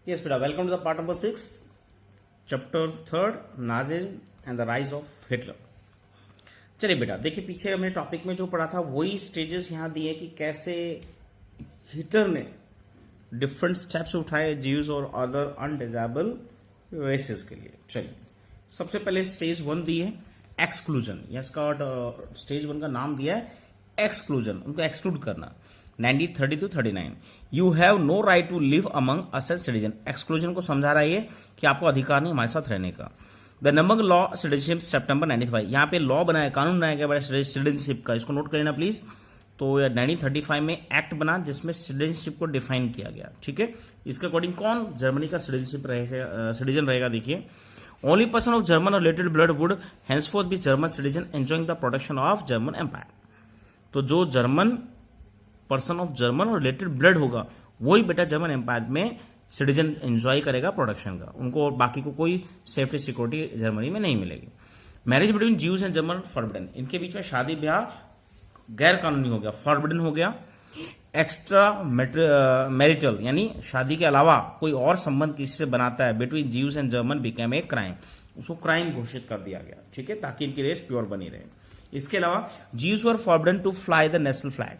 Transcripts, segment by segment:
Yes, beta. Welcome to the part number 6, chapter 3, Nazism and the rise of Hitler. चलिए बेटा, देखिए पीछे हमने टॉपिक में जो पढ़ा था वही स्टेजेस यहाँ दिए कि कैसे हिटलर ने डिफरेंट स्टेप्स उठाए ज्यूज और अदर अनडिजाबल रेसेस के लिए। चलिए सबसे पहले स्टेज 1 दी है एक्सक्लूजन, या इसका स्टेज 1 का नाम दिया है एक्सक्लूजन, उनको एक्सक्लूड करना। 1930 to 39 you have no right to live among us as citizen. Exclusion को समझा रहा है कि आपको अधिकार नहीं हमारे साथ रहने का। द नंबर लॉ सिटीजनशिप सितंबर 95, यहाँ पे लॉ बनाया, कानून बनाया गया सिटीजनशिप का, इसको नोट कर लेना प्लीज। तो 1935 में एक्ट बना जिसमें सिटीजनशिप को डिफाइन किया गया। ठीक है, इसके अकॉर्डिंग कौन जर्मनी का सिटीजनशिप रहेगा, सिटीजन रहेगा। देखिए, only person of German or related blood would henceforth be German citizen enjoying the protection of German empire. तो जो German person of German or related blood होगा वही बेटा जर्मन एम्पायर में सिटीजन एंजॉय करेगा प्रोटेक्शन का, उनको और बाकी को कोई सेफ्टी सिक्योरिटी जर्मनी में नहीं मिलेगी। Marriage between Jews and German forbidden, इनके बीच में शादी ब्याह गैर कानूनी हो गया, फॉरबिडन हो गया। एक्स्ट्रा मैरिटल यानी शादी के अलावा कोई और संबंध किसी से बनाता है between Jews and German became a crime, उसको क्राइम घोषित कर दिया गया। ठीक है, ताकि इनकी रेस प्योर बनी रहे। इसके अलावा Jews were forbidden to fly the national flag,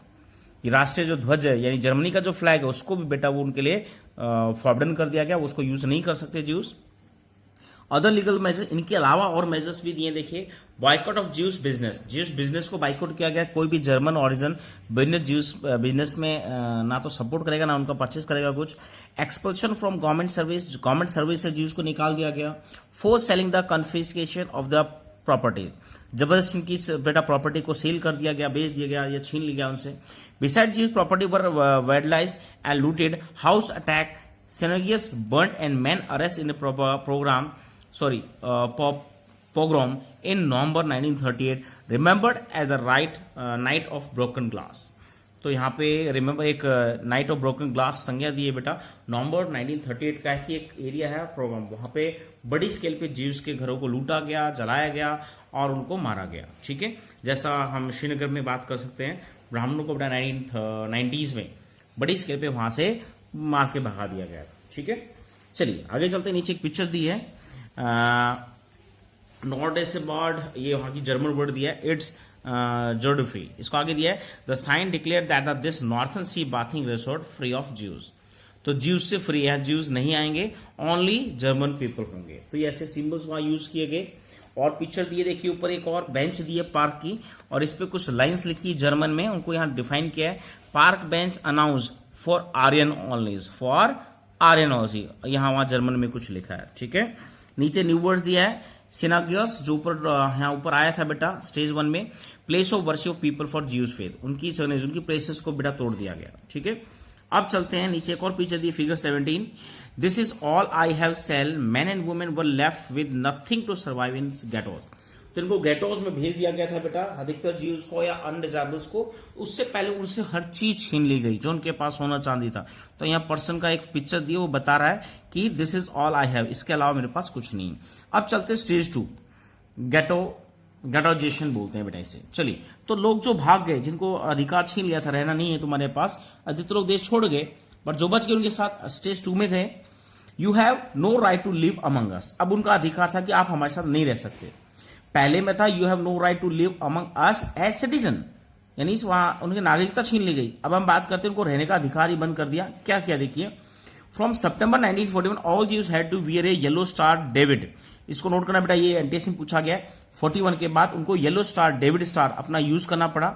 ये राष्ट्रीय जो ध्वज है यानी जर्मनी का जो फ्लैग है उसको भी बेटा वो उनके लिए फॉरबिडन कर दिया गया, उसको यूज नहीं कर सकते ज्यूज। अदर लीगल मेजर्स, इनके अलावा और मेजर्स भी दिए। देखिए, boycott of Jews business, Jews business को बाइकआउट किया गया। कोई भी German origin business Jews business में ना तो सपोर्ट करेगा ना उनका परचेज करेगा कुछ। एक्सपल्शन फ्रॉम गवर्नमेंट सर्विस से ज्यूज को निकाल दिया गया। Force selling the confiscation of the property, जबरदस्ती इनकी बेटा प्रॉपर्टी को सेल कर दिया गया, बेच दिया गया या छीन लिया गया उनसे। Besides Jews property were vandalised and looted, house attack, synagogues burned and men arrested in programme pogrom in November 1938, remembered as the night of broken glass. तो यहाँ पे रिमेंबर एक नाइट ऑफ ब्रोकन ग्लास संज्ञा दी है बेटा। नवंबर 1938 का है कि एक एरिया है प्रोग्राम, वहां पे बड़ी स्केल पे ज्यूज के घरों को लूटा गया, जलाया गया और उनको मारा गया। ठीक है, जैसा हम श्रीनगर में बात कर सकते हैं, ब्राह्मणों को 1990s में बड़ी स्केल पे वहां से मार के भगा दिया गया। ठीक है, चलिए आगे चलते। नीचे एक पिक्चर दी है नॉर्डेसेबार्ड, ये वहां की जर्मन वर्ड दिया है, इट्स जोर्डफ्री। इसको आगे दिया है the sign declare that this northern sea bathing resort free of Jews. तो ज्यूज से फ्री है, ज्यूज नहीं आएंगे, ओनली जर्मन पीपल होंगे। तो ये ऐसे सिंबल्स वहां यूज किए गए। और पिक्चर दिए, देखिए ऊपर एक और बेंच दी है पार्क की, और इस पे कुछ लाइंस लिखी है जर्मन में, उनको यहाँ डिफाइन किया है। Park bench announce for Aryan onlys, for Aryan only, यहाँ वहां जर्मन में कुछ लिखा है। ठीक है, नीचे न्यू वर्ड्स दिया है। सिनागियस, जो ऊपर यहाँ ऊपर आया था बेटा स्टेज 1 में, place of worship of people for Jews faith, उनकी प्लेसेस को बेटा तोड़ दिया गया। ठीक है, अब चलते हैं नीचे एक और पिक्चर दी, figure 17। This is all I have sell, man and women were left with nothing to survive in ghettos. तो इनको गेटोज में भेज दिया गया था बेटा, अधिकतर ज्यूज को या अनडिजाबल्स को। उससे पहले उनसे हर चीज छीन ली गई जो उनके पास सोना चांदी था। तो यहाँ पर्सन का एक पिक्चर दिया, वो बता रहा है कि this is all I have, इसके अलावा मेरे पास कुछ नहीं। अब चलते स्टेज 2, गेटोजेशन बोलते हैं बेटा इसे। चलिए, तो लोग जो भाग गए, जिनको अधिकार छीन लिया था, रहना नहीं है तुम्हारे पास, अधिकतर लोग देश छोड़ गए, बट जो बच गए उनके साथ स्टेज 2 में गए। You have no right to live among us, अब उनका अधिकार था कि आप हमारे साथ नहीं रह सकते। पहले में था you have no right to live among us as citizen, यानी वहां उनकी नागरिकता छीन ली गई। अब हम बात करते हैं उनको रहने का अधिकार ही बंद कर दिया। क्या क्या देखिए, from September 1941 all Jews had to wear a yellow star David. इसको नोट करना बेटा, ये एंटीएस में पूछा गया। 41 के बाद उनको येलो स्टार डेविड स्टार अपना यूज करना पड़ा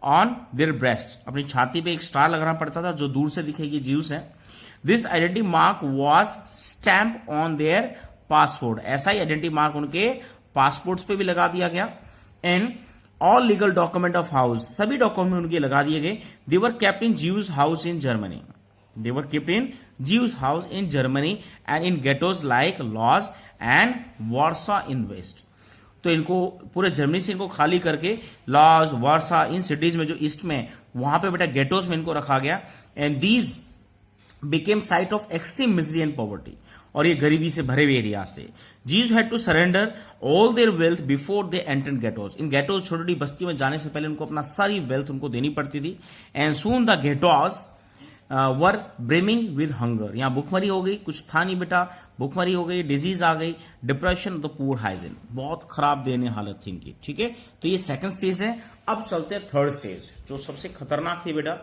ऑन देयर ब्रेस्ट, अपनी छाती पे एक स्टार लगाना पड़ता था जो दूर से दिखेगी ज्यूज है। This identity mark was stamp on their passport, ऐसा ही आइडेंटिटी मार्क उनके पासपोर्ट्स पे भी लगा दिया गया। And all legal document of house, सभी डॉक्यूमेंट उनके लगा दिए गए। They were kept in Jews house in Germany, they were kept in Jews house in Germany and in ghettos like Lodz and Warsaw in west. तो इनको पूरे Germany से इनको खाली करके लॉज, वार्सा, इन सिटीज में जो ईस्ट में, वहां पे बेटा गेटोज में इनको रखा गया। And these became site of extreme misery and poverty, और ये गरीबी से भरे हुए एरिया से। Jews had to surrender all their wealth before they entered ghettos. In ghettos छोटी छोटी बस्ती में जाने से पहले उनको अपना सारी वेल्थ उनको देनी पड़ती थी। And soon the ghettos were brimming with hunger, यहाँ भूखमरी हो गई, कुछ था नहीं बेटा, भूखमरी हो गई, डिजीज आ गई, डिप्रेशन, तो पुअर हाइजीन, बहुत खराब देने हालत थी इनकी, ठीक है। तो ये सेकंड स्टेज है। अब चलते हैं थर्ड स्टेज, जो सबसे खतरनाक थी बेटा,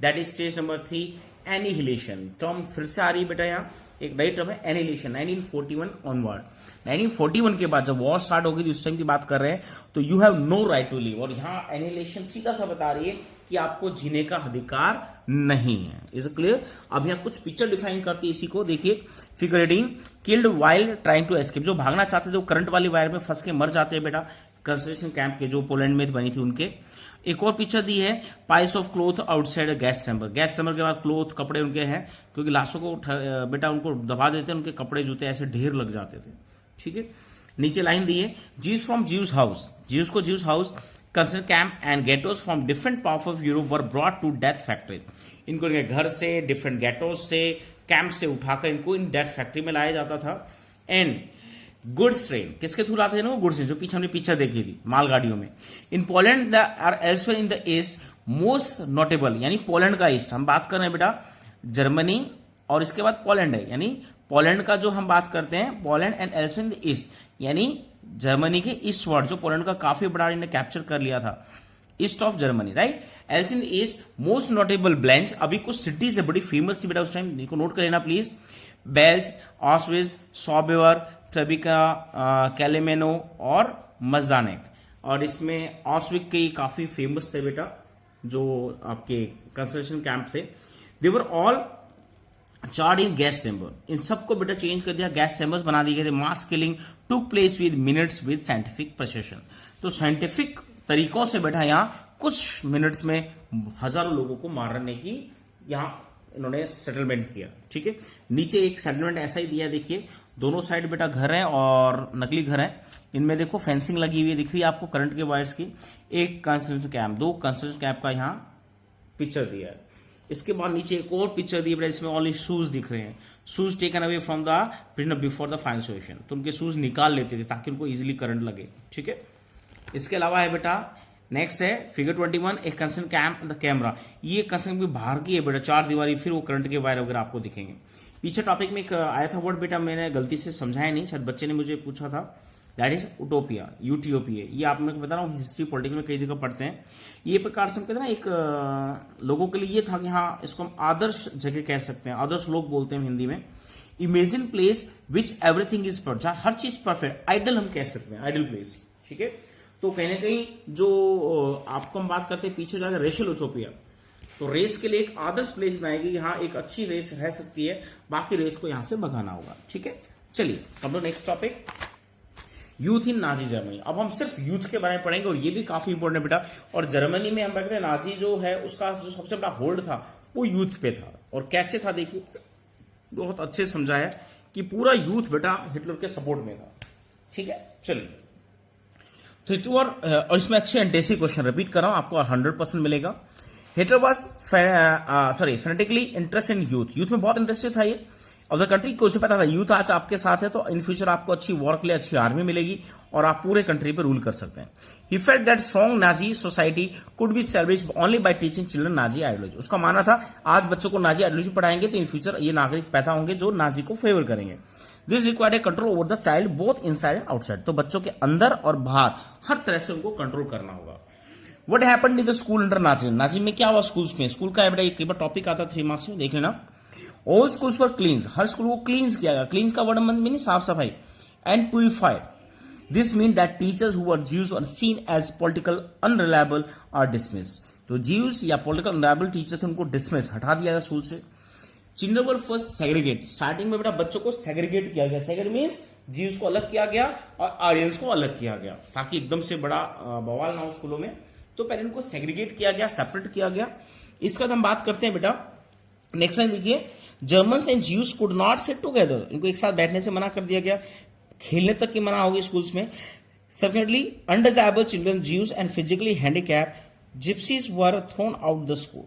that is stage number 3, annihilation. Term फिर से आ रही है बेटा, यहाँ एक नई टर्म है एनिहिलेशन, 1941 ऑनवर्ड। 1941 के बाद जब वॉर स्टार्ट होगी, उस टाइम की बात कर रहे हैं, तो you have no right to live, और यहाँ एनिहिलेशन सीधा सा बता रही है कि आपको जीने का अधिकार नहीं है। Is clear? अब यहाँ कुछ पिक्चर डिफाइन करती है इसी को, देखिए figure reading, killed while trying to escape, जो भागना चाहते थे वो करंट वाली वायर में फंस के मर जाते हैं बेटा, कंसंट्रेशन कैंप के जो पोलैंड में बनी थी उनके। एक और पिक्चर दी है, price of cloth outside gas chamber, gas chamber के बाद क्लोथ कपड़े उनके हैं, क्योंकि लाशों को बेटा उनको दबा देते हैं, उनके कपड़े जूते ऐसे ढेर लग जाते थे, ठीक है। नीचे लाइन दी है, जीव्स फ्रॉम जीव्स हाउस, जीव्स को Jews house, concentration camp and ghettos from different parts of Europe were brought to death factory, इनको इनके घर से, डिफरेंट गेटोस से, कैंप से उठाकर इनको इन डेथ फैक्ट्री में लाया जाता था। एंड गुड्स ट्रेन, किसके थ्रू लाते थे ना वो गुड्स, जो पीछे हमने पिक्चर देखी थी मालगाड़ियों में। In Poland the are elsewhere in the east most notable, यानी पोलैंड का ईस्ट, हम बात कर रहे हैं बेटा जर्मनी और इसके बाद पोलैंड है, यानी पोलैंड का जो हम बात करते हैं, Poland and elsewhere in the east, यानी जर्मनी के ईस्ट वर्ड, जो पोलैंड का काफी बड़ा इन्हें कैप्चर कर लिया था, east of Germany, right. Elsewhere in the east most notable blanch, अभी कुछ सिटीज है बड़ी फेमस थी बेटा उस टाइम, इनको नोट कर लेना प्लीज, बेल्ज, ऑस्विज, सॉबेवर, ट्रेबिका, कैलेमेनो और मजदानेक। और इसमें ऑस्विक के काफी फेमस थे बेटा, जो आपके कंसंट्रेशन कैंप थे। They were all charred in gas chamber, इन सबको बेटा चेंज कर दिया, गैस चैम्बर्स बना दिए गए थे। Mass killing took place with minutes with scientific precision, तो साइंटिफिक तरीकों से बेटा यहाँ कुछ मिनट्स में हजारों लोगों को मारने की यहाँ इन्होंने सेटलमेंट किया, ठीक है। नीचे एक सेटलमेंट ऐसा ही दिया, देखिए दोनों साइड बेटा घर है और नकली घर है, इनमें देखो फेंसिंग लगी हुई है, दिख रही है आपको करंट के वायर्स की। एक कंसंट्रेशन कैंप, 2 कंसंट्रेशन कैंप का यहाँ पिक्चर दिया है। इसके बाद नीचे एक और पिक्चर दी है, इसमें ओनली शूज दिख रहे हैं, shoes taken away from the prisoner before the final solution, तो उनके शूज निकाल लेते थे ताकि उनको इजिली करंट लगे, ठीक है। इसके अलावा है बेटा नेक्स्ट है फिगर 21, एक कंसंट्रेशन कैंप द कैमरा, ये कंसंट्रेशन बाहर की है बेटा, 4 दीवारी, फिर वो करंट के वायर वगैरह आपको दिखेंगे। पीछे टॉपिक में एक आया था वर्ड बेटा, मैंने गलती से समझाया नहीं, शायद बच्चे ने मुझे पूछा था, दैट इज उटोपिया, यूटीओपीए। ये आप लोग बता रहा हूँ, हिस्ट्री पॉलिटिकल में कई जगह पढ़ते हैं। ये प्रकार से हम कहते हैं ना, एक लोगों के लिए ये था कि हाँ इसको हम आदर्श जगह कह सकते हैं, आदर्श लोग बोलते हैं हिंदी में। Imagine place which everything is perfect, जहां हर चीज परफेक्ट, आइडल हम कह सकते हैं, आइडल प्लेस, ठीक है। तो कहीं ना कहीं जो आपको हम बात करते हैं पीछे जाकर रेशियल यूटोपिया, तो रेस के लिए एक आदर्श प्लेस बनाएगी, यहाँ एक अच्छी रेस रह सकती है, बाकी रेस को यहां से भगाना होगा, ठीक है। चलिए अब तो next topic, youth in Nazi Germany. अब हम सिर्फ यूथ के बारे में पढ़ेंगे और ये भी काफी इंपॉर्टेंट है बेटा। और जर्मनी में हम कहते हैं नाजी जो है उसका जो सबसे बड़ा होल्ड था वो यूथ पे था, और कैसे था देखिए, बहुत अच्छे समझाया कि पूरा यूथ बेटा हिटलर के सपोर्ट में था, ठीक है। चलिए तो हिटलर, और इसमें अच्छे एंटेसी क्वेश्चन रिपीट कर रहा हूं, आपको 100% मिलेगा। Hitler was fanatically interest in youth, youth में बहुत इंटरेस्टेड था ये ऑफ द कंट्री, को उसे पता था यूथ आज आपके साथ है तो इन फ्यूचर आपको अच्छी वॉर के लिए अच्छी आर्मी मिलेगी और आप पूरे कंट्री पे रूल कर सकते हैं। He felt that strong Nazi society could be salvaged only by teaching children Nazi ideology, उसका मानना था आज बच्चों को नाजी आइडियोलॉजी पढ़ाएंगे तो इन फ्यूचर ये नागरिक पैदा होंगे जो नाजी को फेवर करेंगे। This required A control over the child both inside and outside, तो बच्चों के अंदर और बाहर हर तरह से उनको कंट्रोल करना होगा। What happened in the school under Nazi? Nazi में क्या हुआ स्कूल्स में? स्कूल का बेटा एक बार टॉपिक आता 3 मार्क्स में, देख लेना। ऑल स्कूल्स वर क्लींस, हर स्कूल को क्लींस किया गया। क्लींस का वर्ड मीनिंग साफ सफाई, and purified. This mean that teachers who were Jews were seen as political unreliable are dismiss, तो ज्यूज या पॉलिटिकल अनरिलायबल टीचर थे उनको डिसमिस हटा दिया गया स्कूल से। Children were first segregate, starting में बेटा बच्चों को सेग्रीगेट किया गया। सेग्रीगेट मीन्स ज्यूज को अलग किया गया और आर्यंस को अलग किया गया ताकि एकदम से बड़ा बवाल ना हो स्कूलों में, तो पहले उनको सेग्रीगेट किया गया, सेपरेट किया गया। इसका हम बात करते हैं बेटा, नेक्स्ट लाइन देखिए, Germans and Jews could not sit together, इनको एक साथ बैठने से मना कर दिया गया, खेलने तक की मना होगी स्कूल्स में। Secondly undesirable children Jews and physically handicap gypsies were thrown out the school,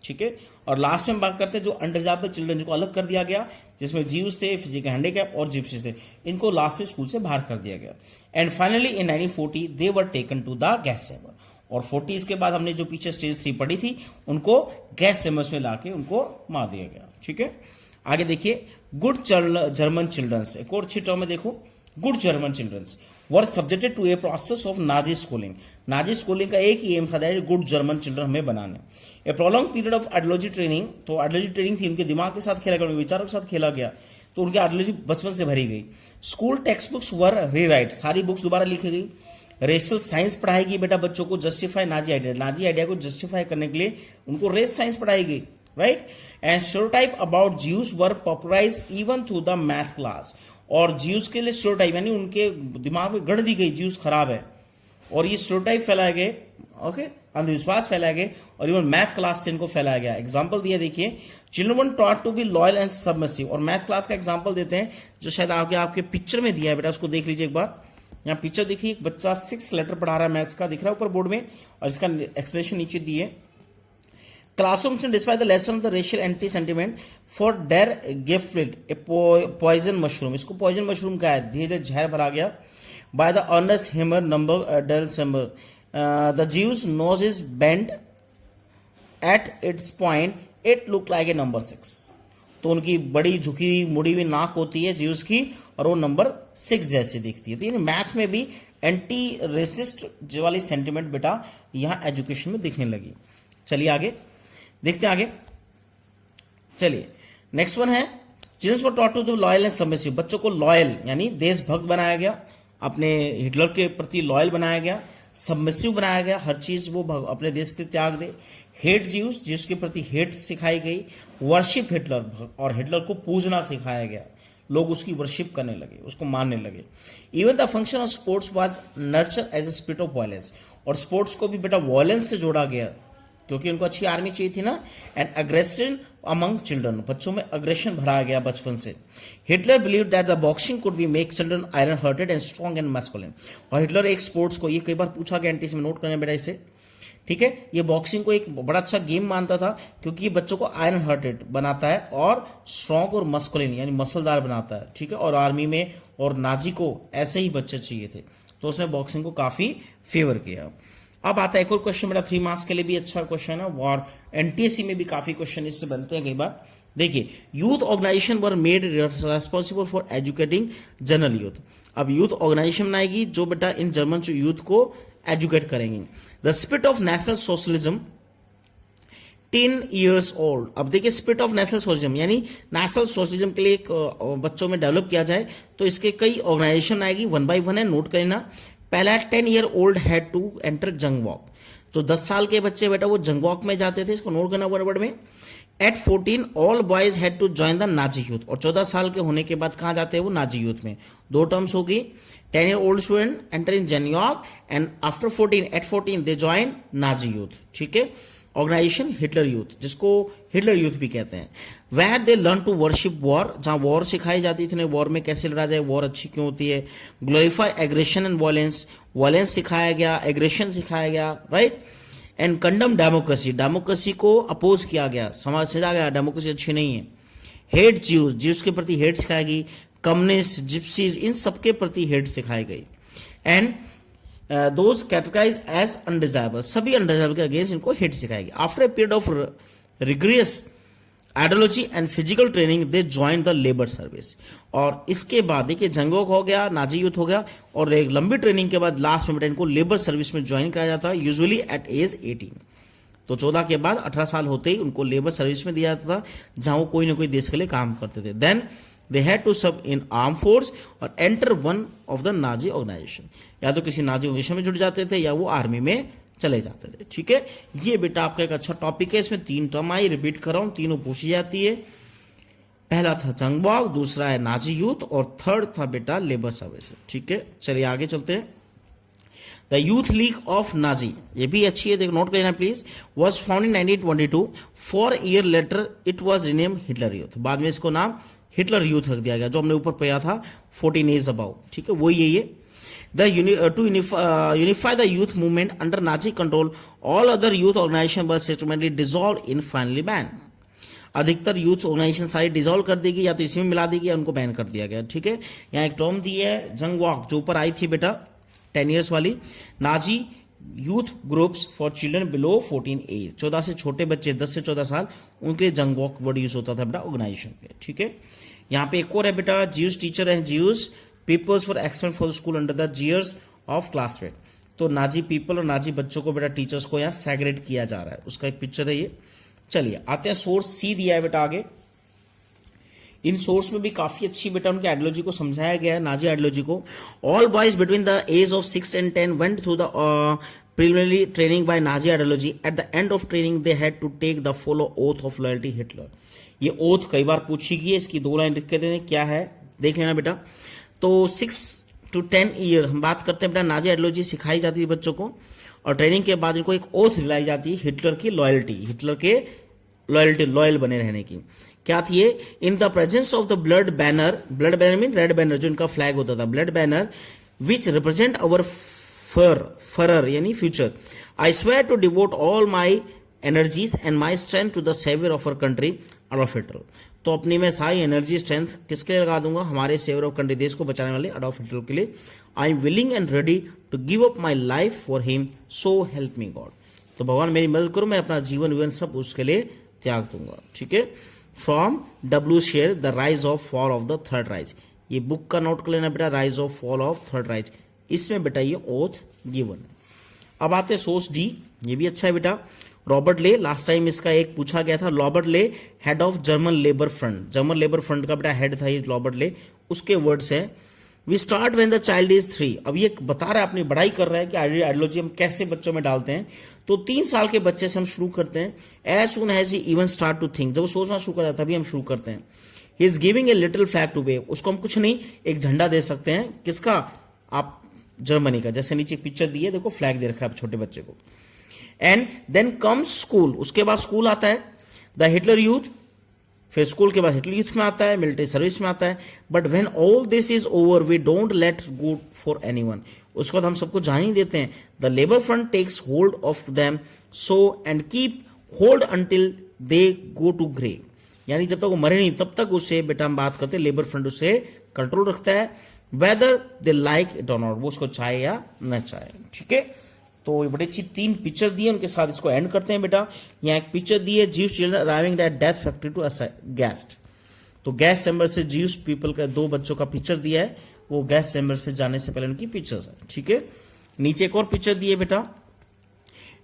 ठीक है। और लास्ट में बात करते हैं जो अनडिजायरेबल चिल्ड्रन जिनको अलग कर दिया गया, जिसमें ज्यूज थे, फिजिकल हैंडीकैप और जिप्सीज थे, इनको लास्ट में स्कूल से बाहर कर दिया गया। And finally in 1940 they were taken to the gas chamber, और 40s के बाद हमने जो पीछे स्टेज 3 पढ़ी थी उनको गैस चैम्बर्स में लाके उनको मार दिया गया। ठीक है, आगे देखिए, गुड जर्मन चिल्ड्रंस, एक और अच्छी टर्म में देखो, good German childrens were subjected to a process of Nazi schooling. Nazi schooling का एक ही एम था दैट गुड जर्मन चिल्ड्रन हमें बनाने। A prolong period of ideology training, तो आइडियोलॉजी ट्रेनिंग थी, उनके दिमाग के साथ खेला गया, उनके विचारों के साथ खेला गया, तो उनकी आइडियोलॉजी बचपन से भरी गई। School text books were rewrite, सारी बुक्स दोबारा लिखी गई। रेशल साइंस पढ़ाएगी बेटा बच्चों को, justify Nazi idea, Nazi idea को जस्टिफाई करने के लिए उनको रेस साइंस पढ़ाई गई, right. And stereotype about Jews were popularize even through the math class, और ज्यूज के लिए स्टेरियोटाइप यानी उनके दिमाग में गढ़ दी गई ज्यूज खराब है, और ये स्टेरियोटाइप फैलाए गए, ओके, अंधविश्वास फैलाए गए, और इवन मैथ क्लास से इनको फैलाया गया। एग्जाम्पल दिया देखिए, children taught to be loyal and submissive, और मैथ क्लास का एग्जाम्पल देते हैं जो शायद आपके पिक्चर में दिया है बेटा, उसको देख लीजिए एक बार। यहाँ पिक्चर देखिए, एक बच्चा 6 लेटर पढ़ा रहा है मैथ्स का, दिख रहा है ऊपर बोर्ड में, और इसका एक्सप्लेनेशन नीचे दिए। क्लासरूम्स में describe the lesson of the racial anti sentiment for their gifted a poison mushroom, इसको पॉइजन मशरूम का है, धीरे धीरे जहर भरा गया। By the Ernest Hiemer number December, the Jews nose is bent at its point, it look like a number 6, तो उनकी बड़ी झुकी मुड़ी हुई नाक होती है ज्यूज की, और वो नंबर 6 जैसी दिखती है। तो यानी मैथ में भी एंटी रेसिस्ट जो वाली सेंटिमेंट बेटा यहां एजुकेशन में दिखने लगी। चलिए आगे देखते हैं, आगे चलिए नेक्स्ट वन है, children were taught to be loyal and submissive, बच्चों को लॉयल यानी देशभक्त बनाया गया, अपने हिटलर के प्रति लॉयल बनाया गया, सबमिसिव बनाया गया, हर चीज वो अपने देश के त्याग दे। हेट ज्यूज, जिसके प्रति हेट सिखाई गई। वर्शिप हिटलर, और हिटलर को पूजना सिखाया गया, लोग उसकी वर्शिप करने लगे, उसको मानने लगे। Even the function of sports was nurture as a spirit of violence, और स्पोर्ट्स को भी बेटा वायलेंस से जोड़ा गया, क्योंकि उनको अच्छी आर्मी चाहिए थी ना। एंड अग्रेशन अमंग चिल्ड्रन, बच्चों में अग्रेशन भराया गया बचपन से। Hitler believe that the boxing could be make children iron hearted and strong and masculine, और हिटलर एक स्पोर्ट्स को, ये कई बार पूछा गया एंटी में, नोट करने बेटा इसे, ठीक है, ये बॉक्सिंग को एक बड़ा अच्छा गेम मानता था, क्योंकि ये बच्चों को आयरन हार्टेड बनाता है और स्ट्रॉन्ग और मस्कुलिन यानी मसलदार बनाता है, ठीक है, और आर्मी में और नाजी को ऐसे ही बच्चे चाहिए थे, तो उसने बॉक्सिंग को काफी फेवर किया। अब आता है एक और क्वेश्चन मेरा 3 मार्क्स के लिए भी अच्छा क्वेश्चन है, और एनटीएससी में भी काफी क्वेश्चन इससे बनते हैं कई बार। देखिए, youth organisation were made responsible for educating general youth, अब यूथ ऑर्गेनाइजेशन बनाएगी जो बेटा इन जर्मन यूथ को एजुकेट करेंगे। The spirit of national socialism 10 years old, अब देखिए स्पिरिट ऑफ नेशनल सोशलिज्म यानी नेशनल सोशलिज्म के लिए एक बच्चों में डेवलप किया जाए, तो इसके कई ऑर्गेनाइजेशन आएगी, 1 by 1 है, नोट करना। पहला 10 year old had to enter Jungvolk, तो 10 साल के बच्चे बेटा वो जंग वॉक में जाते थे, इसको नोट करना वर्ड में। At 14 all boys had to join the Nazi youth, और 14 साल के होने के बाद कहां जाते हैं वो नाजी यूथ में। 2 टर्म्स होगी, 10 year old student enter in Jungvolk and after 14 at 14 they join Nazi youth, ठीक है। ऑर्गेनाइजेशन हिटलर यूथ, जिसको हिटलर यूथ भी कहते हैं। Where they learn to worship war, जहां वॉर सिखाई जाती थी, वॉर में कैसे लड़ा जाए, वॉर अच्छी क्यों होती है। Glorify aggression and violence, violence सिखाया गया, एग्रेशन सिखाया गया, right. And condemn democracy, democracy को अपोज किया गया, समाज से आ गया डेमोक्रेसी अच्छी नहीं है। हेट ज्यूज, ज्यूज के प्रति हेट सिखाई गई। कम्युनिस्ट, जिप्सीज, इन सबके प्रति हेट सिखाई गई। And those categorize as undesirable, सभी अनडिजायरेबल के अगेंस्ट इनको हेट सिखाएगी। After a period of rigorous ideology and physical training they join the labour service, और इसके बाद देखिए जंगोक हो गया, नाजी यूथ हो गया, और एक लंबी ट्रेनिंग के बाद लास्ट में बेटा इनको लेबर सर्विस में ज्वाइन कराया जाता है, यूजुअली एट एज 18, तो 14 के बाद 18 साल होते ही उनको लेबर सर्विस में दिया जाता था, जहां वो कोई ना कोई देश के लिए काम करते थे। Then they had to serve in arm force और enter one of the Nazi organisation, या तो किसी नाजी ऑर्गेनाइजेशन में जुड़ जाते थे या वो आर्मी में चले जाते थे, ठीक है। ये बेटा आपका एक अच्छा टॉपिक है, इसमें 3 टर्म आई, रिपीट कर रहा हूं, तीनों पूछी जाती है। पहला था जंग वॉक, दूसरा है नाजी यूथ, और थर्ड था बेटा लेबर सर्विस, ठीक है। चलिए आगे चलते हैं। The youth league of Nazi, ये भी अच्छी है, देखो नोट करना please, was founded in 1922, 4 year later it was rename Hitler youth, बाद में इसको नाम हिटलर यूथ रख दिया गया, जो हमने ऊपर पढ़ा था 14 years अबाउ, ठीक है, वही है ये। To unify the youth movement under Nazi control, all other youth organization were subsequently dissolved in finally banned. अधिकतर यूथ ऑर्गेनाइजेशन सारी डिसॉल्व कर देगी, या तो इसी में मिला देगी, या उनको बैन कर दिया गया, ठीक है। यहाँ एक टर्म दी है जंग वॉक, जो ऊपर आई थी बेटा 10 years वाली। Nazi youth groups for children below 14 age, 14 से छोटे बच्चे 10 से 14 साल उनके लिए जंग वॉक वर्ड यूज होता था बेटा ऑर्गेनाइजेशन पे। ठीक है, यहाँ पे एक और है बेटा, Jews teacher and Jews peoples for expand for school under the jeers of classmate. तो नाजी पीपल और नाजी बच्चों को बेटा टीचर्स को यहाँ सेग्रेट किया जा रहा है, उसका एक पिक्चर है ये। चलिए आते हैं सोर्स सी दिया है बेटा आगे। इन सोर्स में भी काफी अच्छी बेटा उनकी आइडियोलॉजी को समझाया गया है, नाजी आइडियोलॉजी को। All boys between the age of 6 and 10 went through the preliminary training by Nazi ideology. At the end of training they had to take the follow oath of loyalty Hitler. ये oath कई बार पूछी गई है, इसकी 2 line लिख के देते हैं क्या है, देख लेना बेटा। तो 6 to 10 ईयर हम बात करते हैं बेटा, नाजी आइडियोलॉजी सिखाई जाती है बच्चों को और ट्रेनिंग के बाद इनको एक ओथ दिलाई जाती है हिटलर की लॉयल्टी, हिटलर के लॉयल्टी लॉयल बने रहने की। क्या थी ये? In the presence of the blood banner, blood banner mean red banner जो इनका फ्लैग होता था, blood banner which represent our Fuhrer यानी future, I swear to devote all my energies and my strength to the saviour of our country Adolf Hitler. तो अपनी मैं सारी energy strength किसके लिए लगा दूंगा? हमारे सेवियर ऑफ कंट्री, देश को बचाने वाले अडॉल्फ हिटलर के लिए। I am willing and ready to give up my life for him, so help me God. तो भगवान मेरी मदद करो, मैं अपना जीवन विवन सब उसके लिए त्याग दूंगा। ठीक है, from W share the rise of fall of the third rise. ये बुक का नोट कर लेना बेटा, rise of fall of third rise, इसमें बेटा ये ओथ गिवन है। अब आते हैं सोर्स डी, ये भी अच्छा है बेटा। रॉबर्ट ले, लास्ट टाइम इसका एक पूछा गया था। रॉबर्ट ले head of German labour front, German labour front का बेटा हेड था ये रॉबर्ट ले। उसके वर्ड्स है we start when the child is 3। अब ये बता रहा है, अपनी बढ़ाई कर रहा है कि आइडियोलॉजी हम कैसे बच्चों में डालते हैं। तो 3 साल के बच्चे से हम शुरू करते हैं। As soon as he even start to think, जब वो सोचना शुरू कर जाता है तभी हम शुरू करते हैं। He is giving a little flag to wave, उसको हम कुछ नहीं एक झंडा दे सकते हैं। किसका? आप जर्मनी का। जैसे नीचे पिक्चर दी है देखो, फ्लैग दे रखा है छोटे बच्चे को। एंड देन कम्स स्कूल, उसके बाद स्कूल आता है, द हिटलर यूथ, फिर स्कूल के बाद हिटलर यूथ में आता है, मिलिट्री सर्विस में आता है। But when all this is over we don't let go for anyone, उसके बाद हम सबको जान ही देते हैं। The labour front takes hold of them so and keep hold until they go to grey, यानी जब तक वो मरे नहीं तब तक उसे बेटा हम बात करते हैं लेबर फ्रंट उसे कंट्रोल रखता है, वेदर दे लाइक इट और नॉट, वो उसको चाहे या न चाहे। ठीक है, तो ये बड़ी अच्छी 3 पिक्चर दिए, उनके साथ इसको एंड करते हैं बेटा। यहाँ एक पिक्चर दी है, Jews children arriving at death factory to gassed. तो गैस चैम्बर से जीव्स पीपल का 2 बच्चों का पिक्चर दिया है, वो गैस चैम्बर पे जाने से पहले उनकी पिक्चर्स है। ठीक है, नीचे एक और पिक्चर दी है बेटा,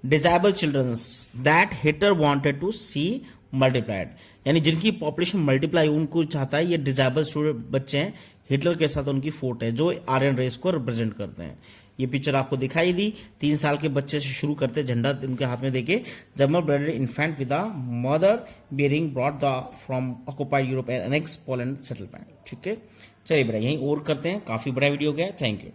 disable childrens that Hitler wanted to see multiplied, यानी जिनकी पॉपुलेशन मल्टीप्लाई उनको चाहता है। ये डिसेबल स्टूडेंट बच्चे हैं, हिटलर के साथ उनकी फोट है जो आर्यन रेस को रिप्रेजेंट करते हैं। ये पिक्चर आपको दिखाई दी, 3 साल के बच्चे से शुरू करते, झंडा उनके हाथ में देके, German blooded infant with the mother bearing brought the from occupied Europe and annex Poland settlement. ठीक है, चलिए बेटा यहीं और करते हैं, काफी बड़ा वीडियो गया, थैंक यू।